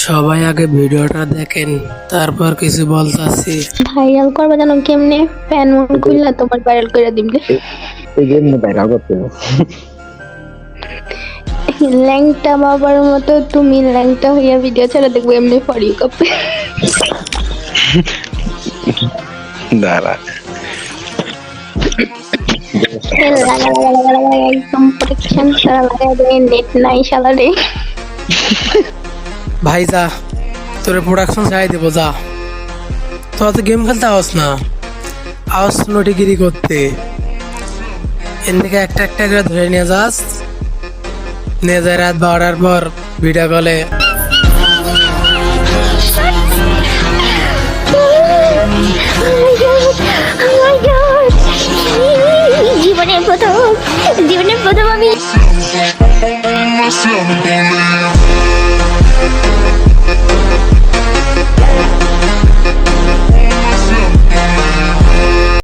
সবাই আগে ভিডিওটা দেখেন, তারপর কিছু বলতাছি। ভাইরাল করবা জানো কেমনে? প্যান মন খুললা তোমার ভাইরাল করে দিবলে। এই জন্য ভাইরাল করতে ল্যাংটা বাবার মতো তুমি ল্যাংটা হইয়া ভিডিও ছাড়া দেখবো এমনি ফর ইউ কাপে। দাঁড়া একদম প্রোটেকশন সারা লাগাই দেয়, নেট নাই শালারে। ভাই যা, তোর প্রোডাকশন চাই দেবো, যা। তো অত গেম খেলতে আওয়াজ না, আওয়াজ নোটিগিরি করতে। এর থেকে একটা একটা করে ধরে নিয়ে যাস, নিয়ে যায় রাত 12টার পর ভিডিও কলে। জীবনের প্রথম আমি